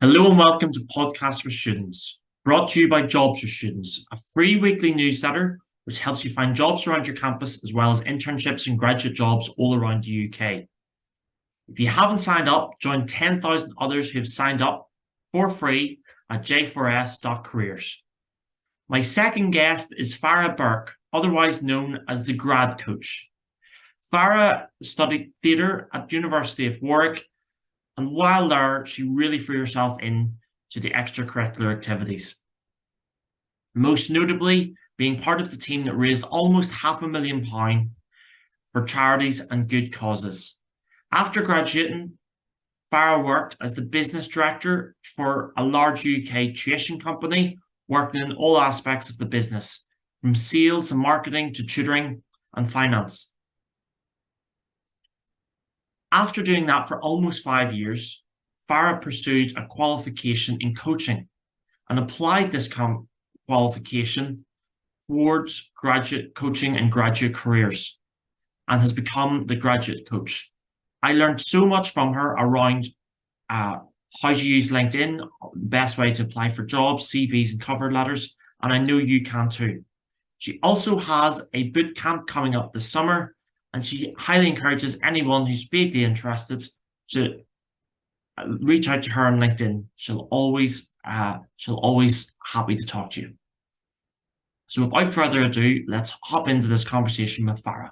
Hello and welcome to Podcast for Students, brought to you by Jobs for Students, a free weekly newsletter which helps you find jobs around your campus as well as internships and graduate jobs all around the UK. If you haven't signed up, join 10,000 others who have signed up for free at j4s.careers. My second guest is Farrah Bruke, otherwise known as the Grad Coach. Farrah studied theatre at University of Warwick, and while there, she really threw herself into the extracurricular activities. Most notably, being part of the team that raised almost £500,000 for charities and good causes. After graduating, Farrah worked as the business director for a large UK tuition company, working in all aspects of the business, from sales and marketing to tutoring and finance. After doing that for almost 5 years, Farrah pursued a qualification in coaching and applied this qualification towards graduate coaching and graduate careers, and has become the graduate coach. I learned so much from her around how to use LinkedIn, the best way to apply for jobs, CVs and cover letters, and I know you can too. She also has a boot camp coming up this summer, and she highly encourages anyone who's vaguely interested to reach out to her on LinkedIn. She'll always happy to talk to you. So without further ado, let's hop into this conversation with Farrah.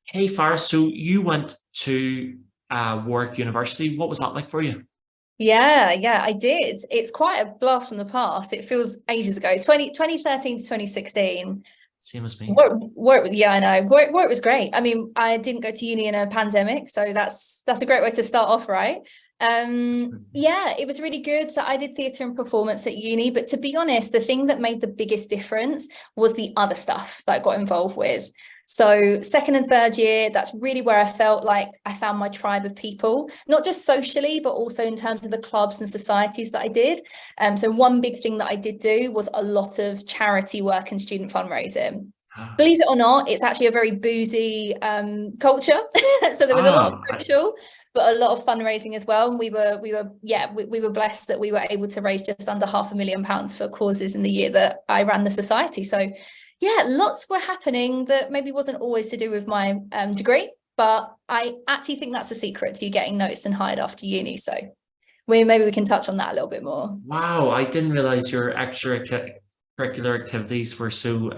Hey Farrah, so you went to Warwick University. What was that like for you? Yeah, I did. It's quite a blast from the past. It feels ages ago, 2013 to 2016. Same as me. Yeah, I know. Work was great. I mean, I didn't go to uni in a pandemic, so that's a great way to start off, right? Yeah, it was really good. So I did theatre and performance at uni, but to be honest, the thing that made the biggest difference was the other stuff that I got involved with. So second and third year, that's really where I felt like I found my tribe of people, not just socially, but also in terms of the clubs and societies that I did. So one big thing that I did do was a lot of charity work and student fundraising. Believe it or not, it's actually a very boozy culture. So there was a lot of social, but a lot of fundraising as well. And we were blessed that we were able to raise just under £500,000 for causes in the year that I ran the society. So yeah, lots were happening that maybe wasn't always to do with my degree, but I actually think that's the secret to getting noticed and hired after uni. So maybe we can touch on that a little bit more. Wow, I didn't realize your extracurricular activities were so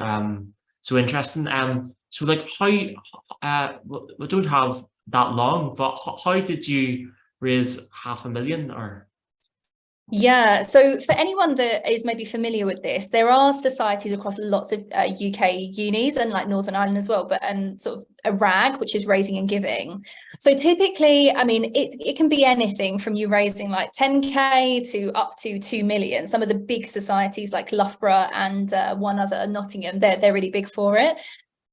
interesting. So like how we don't have that long, but how did you raise £500,000 or? Yeah, so for anyone that is maybe familiar with this, there are societies across lots of UK unis and like Northern Ireland as well, but sort of a RAG, which is raising and giving. So typically, I mean, it can be anything from you raising like 10k to up to 2 million. Some of the big societies like Loughborough and one other, Nottingham, they're really big for it.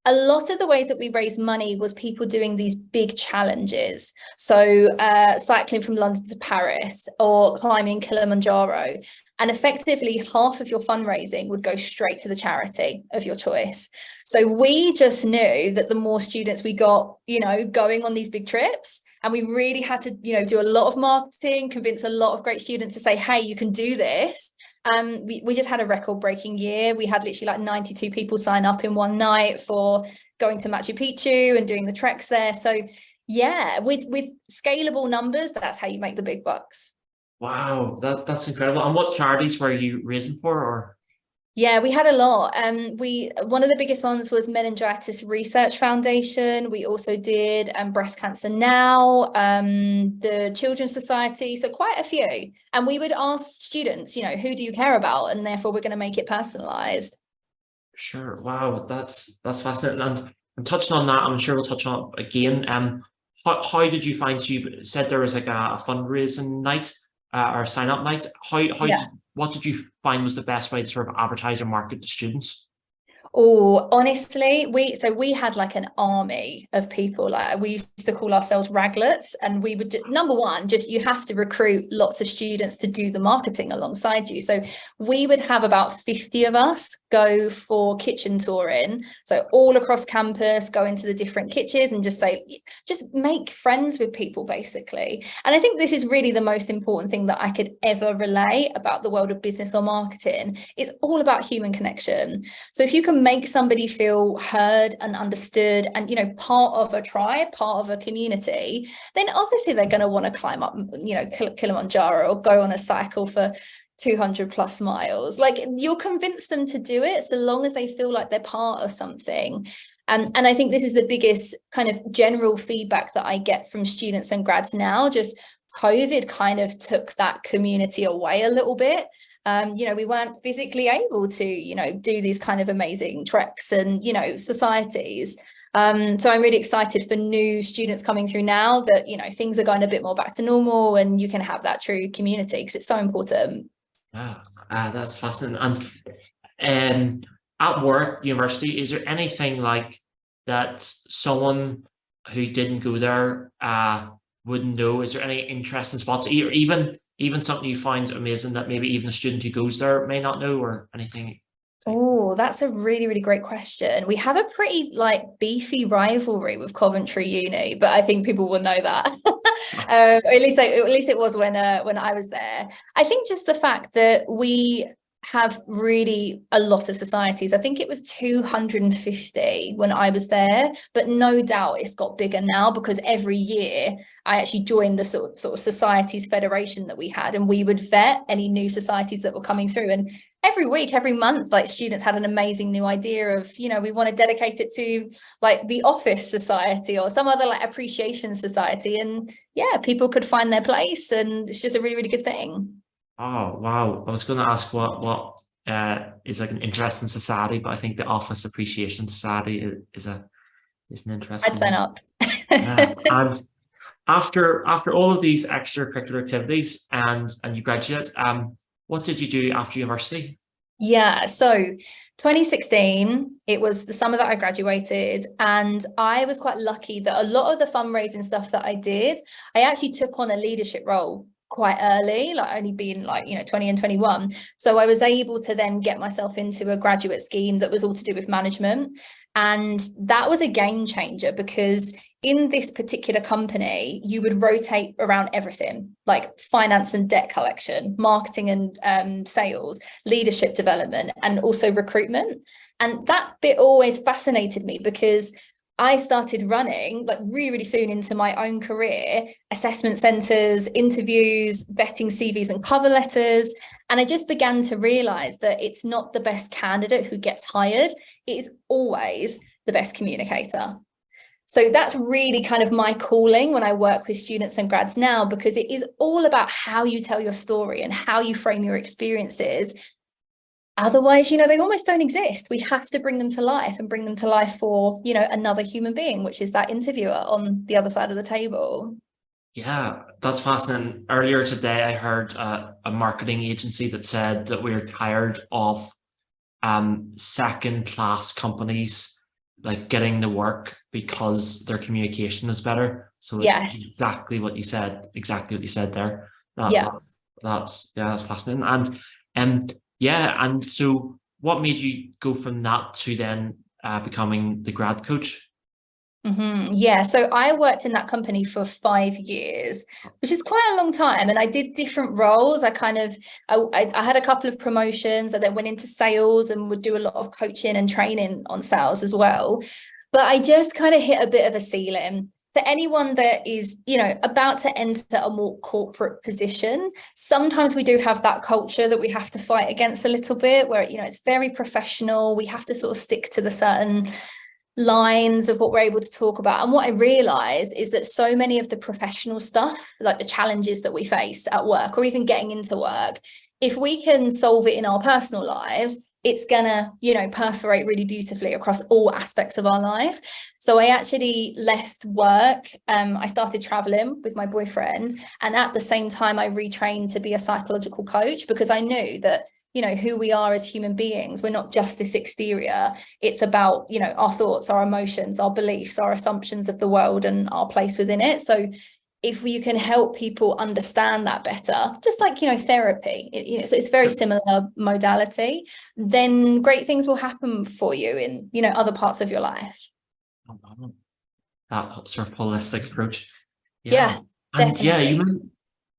A lot of the ways that we raised money was people doing these big challenges. So cycling from London to Paris or climbing Kilimanjaro. And effectively, half of your fundraising would go straight to the charity of your choice. So we just knew that the more students we got, going on these big trips, and we really had to, do a lot of marketing, convince a lot of great students to say, hey, you can do this. We just had a record-breaking year. We had literally like 92 people sign up in one night for going to Machu Picchu and doing the treks there. So yeah, with scalable numbers, that's how you make the big bucks. Wow, that's incredible. And what charities were you raising for? Or yeah, we had a lot. One of the biggest ones was Meningitis Research Foundation. We also did Breast Cancer Now, the Children's Society, so quite a few. And we would ask students, who do you care about? And therefore we're going to make it personalized. Sure. Wow, that's fascinating. And touching on that, I'm sure we'll touch on it again. How did you find, you said there was like a fundraising night or a sign up night. What did you find was the best way to sort of advertise or market to students? Oh, honestly, we had like an army of people. Like we used to call ourselves raglets, and we would number one, just you have to recruit lots of students to do the marketing alongside you. So we would have about 50 of us go for kitchen touring. So all across campus, go into the different kitchens and just make friends with people basically. And I think this is really the most important thing that I could ever relay about the world of business or marketing. It's all about human connection. So if you can make somebody feel heard and understood and, part of a tribe, part of a community, then obviously they're going to want to climb up, Kilimanjaro or go on a cycle for 200 plus miles. Like, you'll convince them to do it so long as they feel like they're part of something. And I think this is the biggest kind of general feedback that I get from students and grads now. Just COVID kind of took that community away a little bit. We weren't physically able to, do these kind of amazing treks and, societies. So I'm really excited for new students coming through now that, things are going a bit more back to normal and you can have that true community because it's so important. Yeah, that's fascinating. And at work, university, is there anything like that someone who didn't go there wouldn't know? Is there any interesting spots, or even something you find amazing that maybe even a student who goes there may not know, or anything? Oh, that's a really, really great question. We have a pretty beefy rivalry with Coventry Uni, but I think people will know that. At least it was when I was there. I think just the fact that we have really a lot of societies. I think it was 250 when I was there, but no doubt it's got bigger now because every year I actually joined the sort of societies federation that we had, and we would vet any new societies that were coming through. And every week, every month, students had an amazing new idea of, we want to dedicate it to the Office Society or some other appreciation society. And yeah, people could find their place, and it's just a really, really good thing. Oh, wow. I was going to ask what is an interesting society, but I think the Office Appreciation Society is an interesting I'd sign up. And after all of these extracurricular activities and you graduate, what did you do after university? Yeah, so 2016, it was the summer that I graduated, and I was quite lucky that a lot of the fundraising stuff that I did, I actually took on a leadership role quite early, only being 20 and 21. So I was able to then get myself into a graduate scheme that was all to do with management. And that was a game changer because in this particular company, you would rotate around everything like finance and debt collection, marketing and sales, leadership development, and also recruitment. And that bit always fascinated me because I started running really, really soon into my own career, assessment centres, interviews, vetting CVs and cover letters. And I just began to realise that it's not the best candidate who gets hired. It is always the best communicator. So that's really kind of my calling when I work with students and grads now, because it is all about how you tell your story and how you frame your experiences. Otherwise, they almost don't exist. We have to bring them to life and bring them to life for, another human being, which is that interviewer on the other side of the table. Yeah, that's fascinating. Earlier today, I heard a marketing agency that said that we're tired of second-class companies getting the work because their communication is better. So it's exactly what you said. Exactly what you said there. That's fascinating. And so what made you go from that to then becoming the grad coach? Yeah, so I worked in that company for 5 years, which is quite a long time, and I did different roles. I had a couple of promotions. I then went into sales and would do a lot of coaching and training on sales as well. But I just kind of hit a bit of a ceiling. For anyone that is, about to enter a more corporate position, sometimes we do have that culture that we have to fight against a little bit, where, it's very professional. We have to sort of stick to the certain lines of what we're able to talk about. And what I realized is that so many of the professional stuff, like the challenges that we face at work or even getting into work, if we can solve it in our personal lives, it's gonna, perforate really beautifully across all aspects of our life. So I actually left work. I started traveling with my boyfriend, and at the same time I retrained to be a psychological coach, because I knew that who we are as human beings. We're not just this exterior. It's about, our thoughts, our emotions, our beliefs, our assumptions of the world and our place within it. So if you can help people understand that better, just like, therapy, so it's very similar modality, then great things will happen for you in, other parts of your life. Oh, wow. That sort of holistic approach. Yeah, and definitely.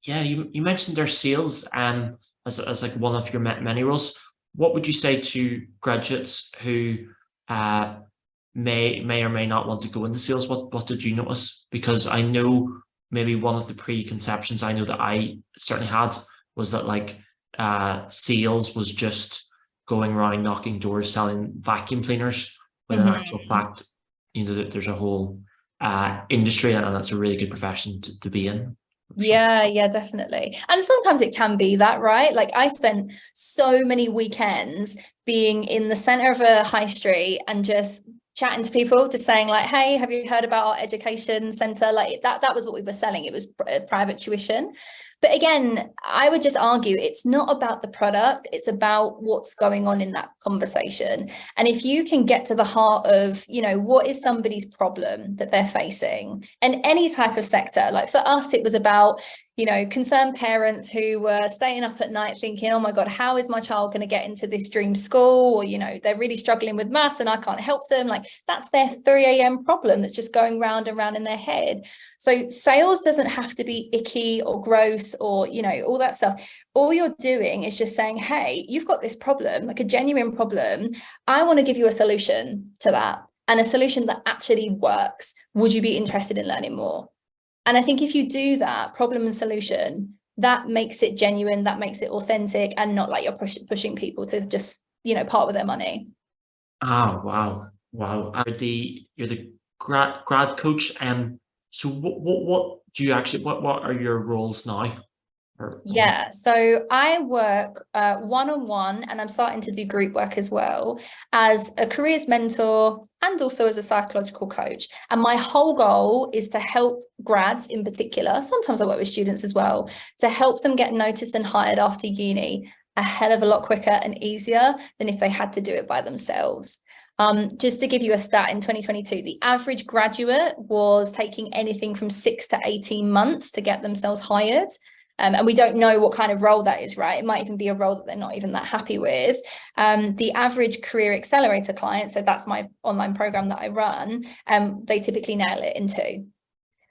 you mentioned their sales as like one of your many roles. What would you say to graduates who may or may not want to go into sales? What did you notice? Because I know maybe one of the preconceptions I know that I certainly had was that like sales was just going around knocking doors selling vacuum cleaners, when in actual fact, there's a whole industry, and that's a really good profession to be in. Yeah, definitely. And sometimes it can be that, right? Like I spent so many weekends being in the center of a high street and just chatting to people, just saying like, hey, have you heard about our education center? Like that was what we were selling. It was private tuition. But again, I would just argue it's not about the product, it's about what's going on in that conversation. And if you can get to the heart of, what is somebody's problem that they're facing, and any type of sector, like for us, it was about, concerned parents who were staying up at night thinking, oh my God, how is my child going to get into this dream school? Or, they're really struggling with maths and I can't help them. Like that's their 3 a.m. problem that's just going round and round in their head. So sales doesn't have to be icky or gross or, all that stuff. All you're doing is just saying, hey, you've got this problem, like a genuine problem. I want to give you a solution to that, and a solution that actually works. Would you be interested in learning more? And I think if you do that, problem and solution, that makes it genuine, that makes it authentic, and not like you're pushing people to just, part with their money. Oh, wow. You're the grad coach. So what do you actually, what are your roles now? Yeah, so I work one-on-one, and I'm starting to do group work as well, as a careers mentor and also as a psychological coach. And my whole goal is to help grads in particular, sometimes I work with students as well, to help them get noticed and hired after uni a hell of a lot quicker and easier than if they had to do it by themselves. Just to give you a stat, in 2022, the average graduate was taking anything from 6 to 18 months to get themselves hired. And we don't know what kind of role that is, right? It might even be a role that they're not even that happy with. The average career accelerator client, so that's my online program that I run, they typically nail it in 2.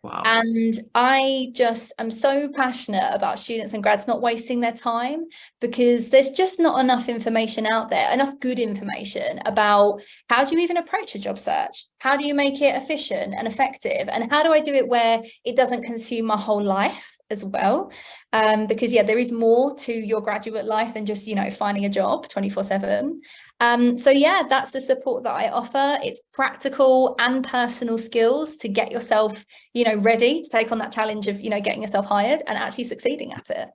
Wow. And I just am so passionate about students and grads not wasting their time, because there's just not enough information out there, enough good information about how do you even approach a job search? How do you make it efficient and effective? And how do I do it where it doesn't consume my whole life as well? Because there is more to your graduate life than just, finding a job 24/7. So that's the support that I offer. It's practical and personal skills to get yourself, ready to take on that challenge of, getting yourself hired and actually succeeding at it.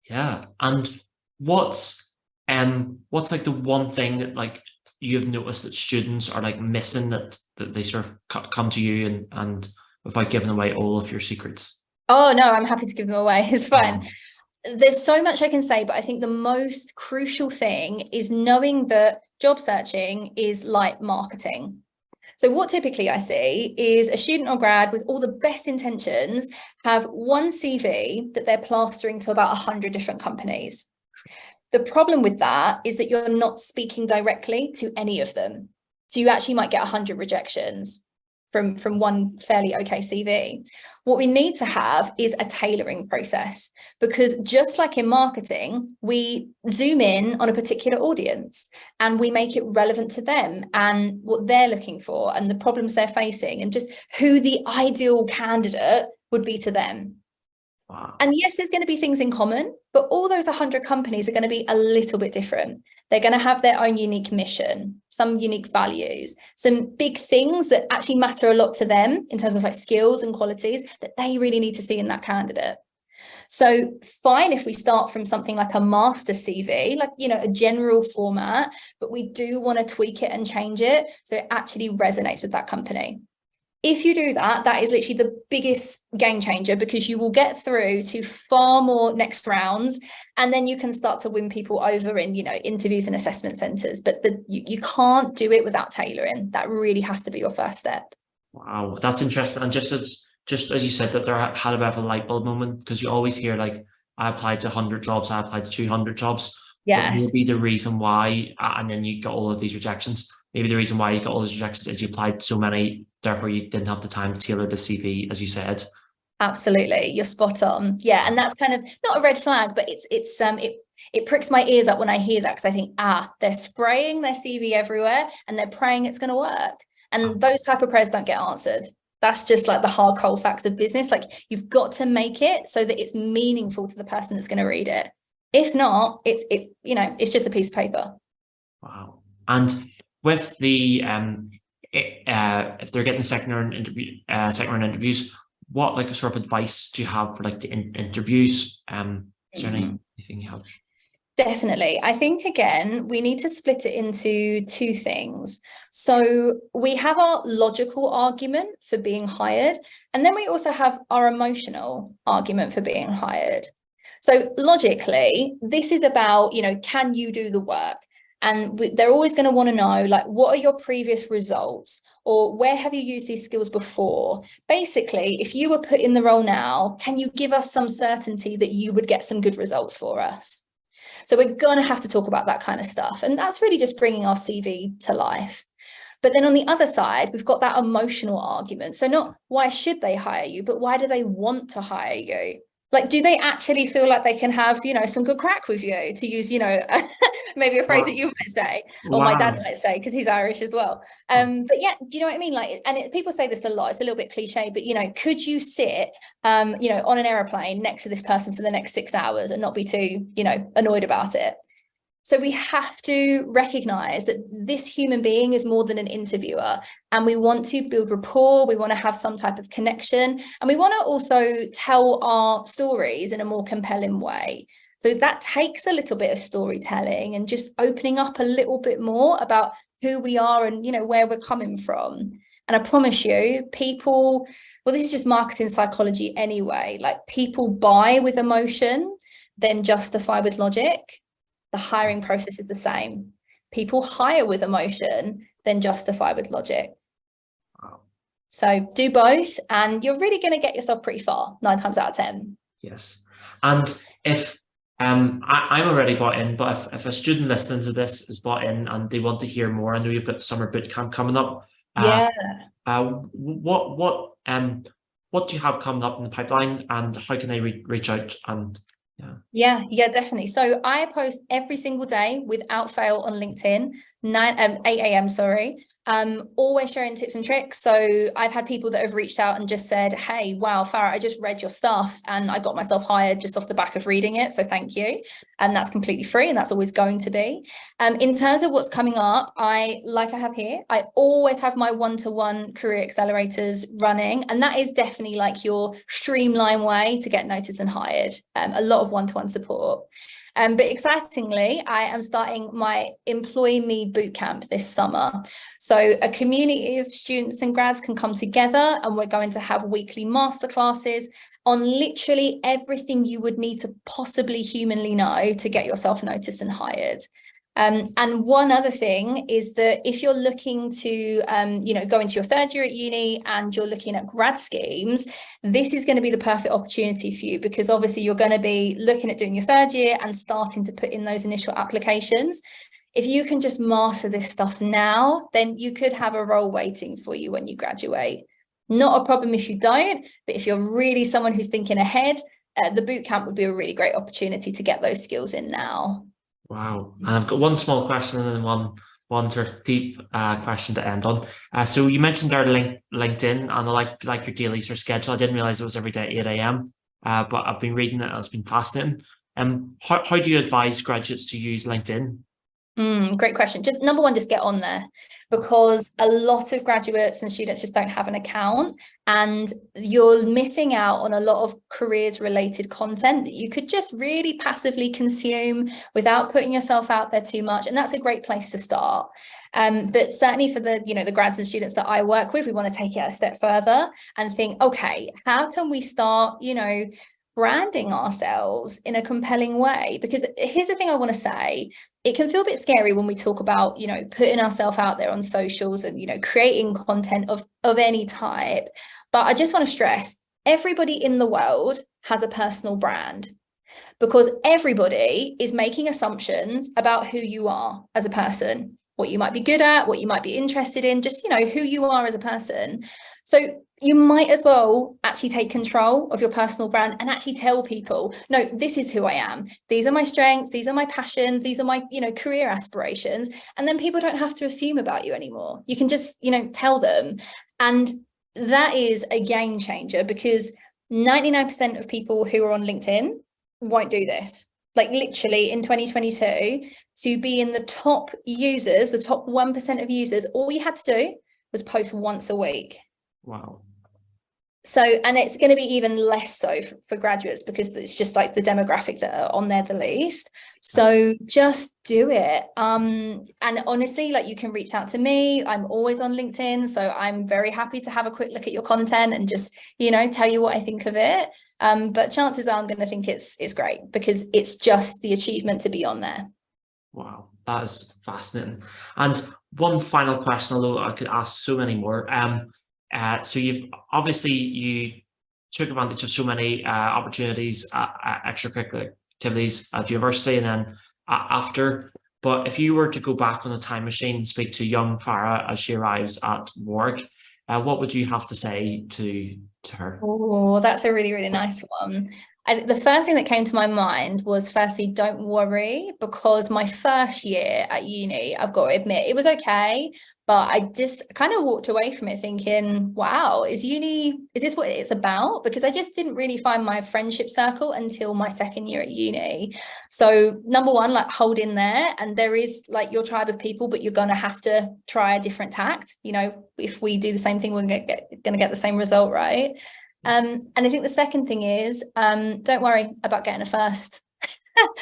Yeah. And what's like the one thing that like you've noticed that students are like missing, that they sort of come to you and without giving away all of your secrets? Oh no, I'm happy to give them away. It's fine. There's so much I can say, but I think the most crucial thing is knowing that job searching is like marketing. So what typically I see is a student or grad with all the best intentions have one CV that they're plastering to about 100 different companies. The problem with that is that you're not speaking directly to any of them. So you actually might get 100 rejections from one fairly okay CV. What we need to have is a tailoring process, because just like in marketing, we zoom in on a particular audience and we make it relevant to them and what they're looking for and the problems they're facing and just who the ideal candidate would be to them. Wow. And yes, there's going to be things in common, but all those 100 companies are going to be a little bit different. They're going to have their own unique mission, some unique values, some big things that actually matter a lot to them in terms of like skills and qualities that they really need to see in that candidate. So fine if we start from something like a master CV, like, a general format, but we do want to tweak it and change it so it actually resonates with that company. If you do that, that is literally the biggest game changer, because you will get through to far more next rounds, and then you can start to win people over in, interviews and assessment centres. But you can't do it without tailoring. That really has to be your first step. Wow, that's interesting. And just as you said, that there had a bit of a light bulb moment, because you always hear like, I applied to 100 jobs, I applied to 200 jobs. Yes. But maybe the reason why, and then you got all of these rejections. Maybe the reason why you got all these rejections is you applied so many, therefore you didn't have the time to tailor the CV, as you said. Absolutely, you're spot on. Yeah, and that's kind of not a red flag, but it pricks my ears up when I hear that, because I think, they're spraying their CV everywhere and they're praying it's going to work. And those type of prayers don't get answered. That's just like the hard, cold facts of business. Like, you've got to make it so that it's meaningful to the person that's going to read it. If not, it's just a piece of paper. Wow. And with the if they're getting second round interviews, what like sort of advice do you have for like the interviews? Is there anything you have? Definitely. I think, again, we need to split it into two things. So we have our logical argument for being hired, and then we also have our emotional argument for being hired. So logically, this is about, can you do the work? And they're always going to want to know, like, what are your previous results, or where have you used these skills before? Basically, if you were put in the role now, can you give us some certainty that you would get some good results for us? So we're going to have to talk about that kind of stuff. And that's really just bringing our CV to life. But then on the other side, we've got that emotional argument. So not why should they hire you, but why do they want to hire you? Like, do they actually feel like they can have, some good crack with you, to use, maybe a phrase that you might say, or my dad might say, because he's Irish as well. But yeah, do you know what I mean? Like, and people say this a lot, it's a little bit cliche, but, could you sit, on an aeroplane next to this person for the next 6 hours and not be too, annoyed about it? So we have to recognize that this human being is more than an interviewer, and we want to build rapport. We want to have some type of connection, and we want to also tell our stories in a more compelling way. So that takes a little bit of storytelling and just opening up a little bit more about who we are and, where we're coming from. And I promise you, people, well, this is just marketing psychology anyway, like, people buy with emotion, then justify with logic. The hiring process is the same. People hire with emotion, then justify with logic. Wow. So do both, and you're really going to get yourself pretty far 9 times out of 10. Yes. And if I'm already bought in, but if a student listening to this is bought in and they want to hear more, I know you've got the summer boot camp coming up. What do you have coming up in the pipeline, and how can they reach out? And yeah, definitely. So I post every single day without fail on LinkedIn, 8 a.m. Always sharing tips and tricks. So I've had people that have reached out and just said, hey, wow, Farrah, I just read your stuff and I got myself hired just off the back of reading it. So thank you. And that's completely free, and that's always going to be. In terms of what's coming up, I have here, I always have my one-to-one career accelerators running. And that is definitely like your streamlined way to get noticed and hired. A lot of one-to-one support. But excitingly, I am starting my Employ Me Bootcamp this summer. So a community of students and grads can come together, and we're going to have weekly masterclasses on literally everything you would need to possibly humanly know to get yourself noticed and hired. And one other thing is that if you're looking to, go into your third year at uni and you're looking at grad schemes, this is going to be the perfect opportunity for you, because obviously you're going to be looking at doing your third year and starting to put in those initial applications. If you can just master this stuff now, then you could have a role waiting for you when you graduate. Not a problem if you don't, but if you're really someone who's thinking ahead, the bootcamp would be a really great opportunity to get those skills in now. Wow. And I've got one small question and then one sort of deep question to end on. So you mentioned there LinkedIn, and I like your daily sort of schedule. I didn't realize it was every day at 8 a.m. But I've been reading it and it's been fascinating. How do you advise graduates to use LinkedIn? Great question. Just number one, just get on there, because a lot of graduates and students just don't have an account, and you're missing out on a lot of careers related content that you could just really passively consume without putting yourself out there too much. And that's a great place to start. But certainly for the, the grads and students that I work with, we want to take it a step further and think, okay, how can we start, branding ourselves in a compelling way? Because here's the thing I want to say, it can feel a bit scary when we talk about, putting ourselves out there on socials and, creating content of any type. But I just want to stress, everybody in the world has a personal brand, because everybody is making assumptions about who you are as a person, what you might be good at, what you might be interested in, just, who you are as a person. So you might as well actually take control of your personal brand and actually tell people, no, this is who I am. These are my strengths. These are my passions. These are my, career aspirations. And then people don't have to assume about you anymore. You can just, tell them. And that is a game changer, because 99% of people who are on LinkedIn won't do this. Like literally in 2022, to be in the top users, the top 1% of users, all you had to do was post once a week. Wow. So, and it's going to be even less so for graduates, because it's just like the demographic that are on there the least. So just do it. And honestly, like, you can reach out to me. I'm always on LinkedIn. So I'm very happy to have a quick look at your content and just, tell you what I think of it. But chances are I'm going to think it's great, because it's just the achievement to be on there. Wow, that is fascinating. And one final question, although I could ask so many more. So you took advantage of so many opportunities, extracurricular activities at university and then after. But if you were to go back on a time machine and speak to young Farrah as she arrives at Warwick, what would you have to say to her? Oh, that's a really, really nice one. The first thing that came to my mind was, firstly, don't worry, because my first year at uni, I've got to admit, it was okay, but I just kind of walked away from it thinking, wow, is this what it's about? Because I just didn't really find my friendship circle until my second year at uni. So number one, like, hold in there, and there is like your tribe of people, but you're going to have to try a different tact. If we do the same thing, we're going to get the same result, right? And I think the second thing is, don't worry about getting a first.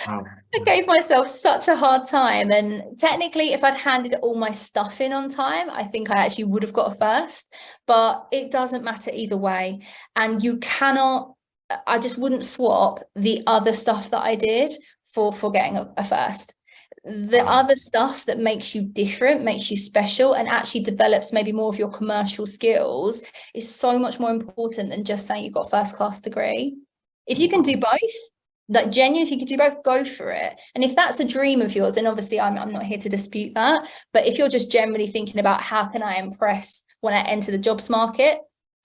Wow. I gave myself such a hard time, and technically if I'd handed all my stuff in on time, I think I actually would have got a first, but it doesn't matter either way. And I just wouldn't swap the other stuff that I did for getting a first. The other stuff that makes you different, makes you special, and actually develops maybe more of your commercial skills is so much more important than just saying you've got a first class degree. If you can do both, like genuinely, if you can do both, go for it. And if that's a dream of yours, then obviously I'm not here to dispute that. But if you're just generally thinking about how can I impress when I enter the jobs market,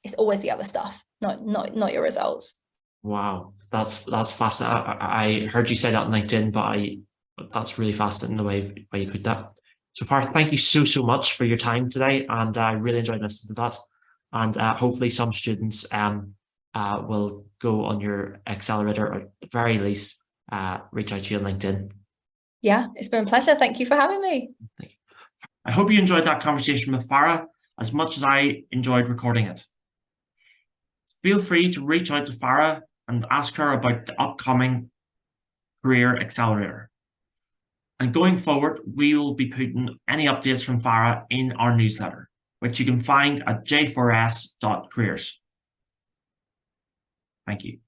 it's always the other stuff, not your results. Wow, that's fascinating. I heard you say that on LinkedIn, but that's really fascinating the way you put that. So Farrah, thank you so much for your time today, and I really enjoyed listening to that. And hopefully some students will go on your accelerator, or at the very least reach out to you on LinkedIn. Yeah, it's been a pleasure. Thank you for having me. Thank you. I hope you enjoyed that conversation with Farrah as much as I enjoyed recording it. Feel free to reach out to Farrah and ask her about the upcoming Career Accelerator. And going forward, we will be putting any updates from Farrah in our newsletter, which you can find at j4s.careers. Thank you.